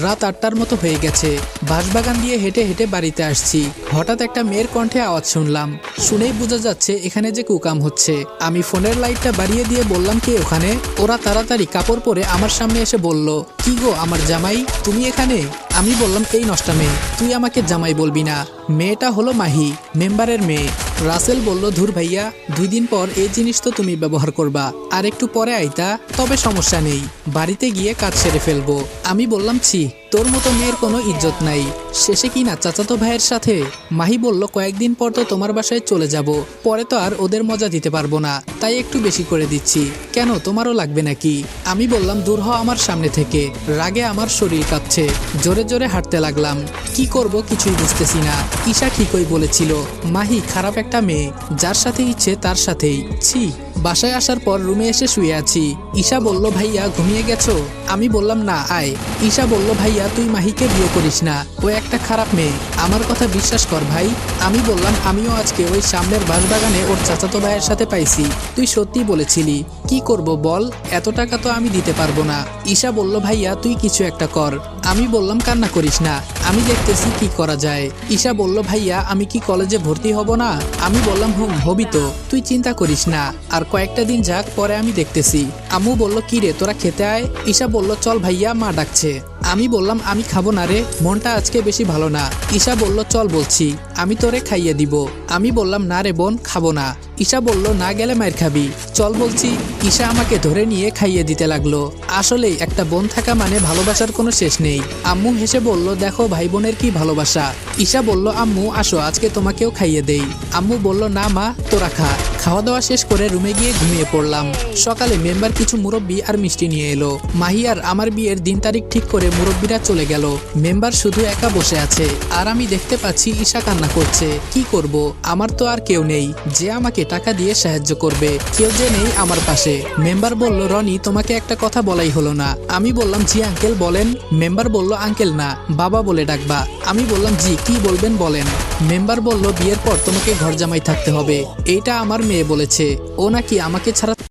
রাত 8টার মতো হয়ে গেছে। বাঁশবাগান দিয়ে হেঁটে হেঁটে বাড়িতে আসছি। হঠাৎ একটা মেয়ের কণ্ঠে আওয়াজ শুনলাম। শুনেই বোঝা যাচ্ছে এখানে যে কুকাম হচ্ছে। আমি ফোনের লাইটটা বাড়িয়ে দিয়ে বললাম, কে ওখানে? ওরা তাড়াতাড়ি কাপড় পরে আমার সামনে এসে বলল, কি গো আমার জামাই, তুমি এখানে? আমি বললাম, এই নষ্টা মেয়ে, তুই আমাকে জামাই বলবি না। মেয়েটা হলো মাহি, মেম্বারের মেয়ে। রাসেল বলল, ধুর ভাইয়া, 2 দিন পর এই জিনিস তো তুমি ব্যবহার করবা, আর একটু পরে আইতা, তবে সমস্যা নেই, বাড়িতে গিয়ে কাজ সেরে ফেলবো। আমি বললাম, ছি, তোর মতো মেয়ের কোনো ইজ্জত নাই, শেষে কি না চাচাতো ভাইয়ের সাথে। মাহি বলল, কয়েকদিন পর তো তোমার বাসায় চলে যাব, পরে তো আর ওদের মজা দিতে পারবো না, তাই একটু বেশি করে দিচ্ছি। কেন, তোমারও লাগবে নাকি? আমি বললাম, দূর হ আমার সামনে থেকে। রাগে আমার শরীর কাঁপছে। জোরে জোরে হাঁটতে লাগলাম। কি করব কিছুই বুঝতেছি না। ঈশা ঠিকই বলেছিল, মাহি খারাপ একটা মেয়ে, যার সাথে ইচ্ছে তার সাথেই। ছি। বাসায় আসার পর রুমে এসে শুয়ে আছি। ঈশা বলল, ভাইয়া ঘুমিয়ে গেছো? আমি বললাম, না, আয়। ঈশা বলল, ভাইয়া তুই মাহিকে বিয়ে করিস না, ও একটা খারাপ মেয়ে, আমার কথা বিশ্বাস কর ভাই। আমি বললাম, আমিও আজকে ওই সামনের বাঁশবাগানে ওর চাচাতো ভাইয়ের সাথে পাইছি, তুই সত্যি বলেছিলি। কি করব বল, এত টাকা তো আমি দিতে পারবো না। ঈশা বলল, ভাইয়া তুই কিছু একটা কর। আমি বললাম, কান্না করিস না, আমি দেখতেছি কি করা যায়। ঈশা বলল, ভাইয়া আমি কি কলেজে ভর্তি হব না? আমি বললাম, হবি তো, তুই চিন্তা করিস না, আর কয়েকটা দিন যাক, পরে আমি দেখতেছি। আম্মু বলল, কি রে তোরা খেতে আয়। ঈশা বলল, চল ভাইয়া, মা ডাকছে। আমি বললাম, আমি খাবো না রে, মনটা আজকে বেশি ভালো না। ঈশা বলল, চল বলছি, আমি তোরে খাইয়ে দিব। আমি বললাম, না রে বোন, খাবো না। ঈশা বলল, না গেলে মায়ের খাবি, চল বলছি। ঈশা আমাকে ধরে নিয়ে খাইয়ে দিতে লাগলো। আসলেই একটা বোন থাকা মানে ভালোবাসার কোনো শেষ নেই। আম্মু হেসে বলল, দেখো ভাই বোনের কি ভালোবাসা। ঈশা বলল, আম্মু আসো, আজকে তোমাকেও খাইয়ে দেই। আম্মু বলল, না মা, তোরা খা। খাওয়া দাওয়া শেষ করে রুমে গিয়ে ঘুমিয়ে পড়লাম। সকালে মেম্বার কিছু মুরব্বি আর মিষ্টি নিয়ে এলো। মাহি আর আমার বিয়ের দিন তারিখ ঠিক করে মুরব্বিরা চলে গেল। মেম্বার শুধু একা বসে আছে, আর আমি দেখতে পাচ্ছি ঈশা কান্না করছে। কি করব, আমার তো আর কেউ নেই যে আমাকে টাকা দিয়ে সাহায্য করবে, কেউ যে নেই আমার পাশে। মেম্বার বলল, রনি তোমাকে একটা কথা বলাই হলো না। আমি বললাম, জি আঙ্কেল বলেন। মেম্বার বলল, আঙ্কেল না, বাবা বলে ডাকবা। আমি বললাম, জি কি বলবেন বলেন। মেম্বার বলল, বিয়ের পর তোমাকে ঘর জামাই থাকতে হবে, এইটা আমার মেয়ে বলেছে, ও নাকি আমাকে ছাড়া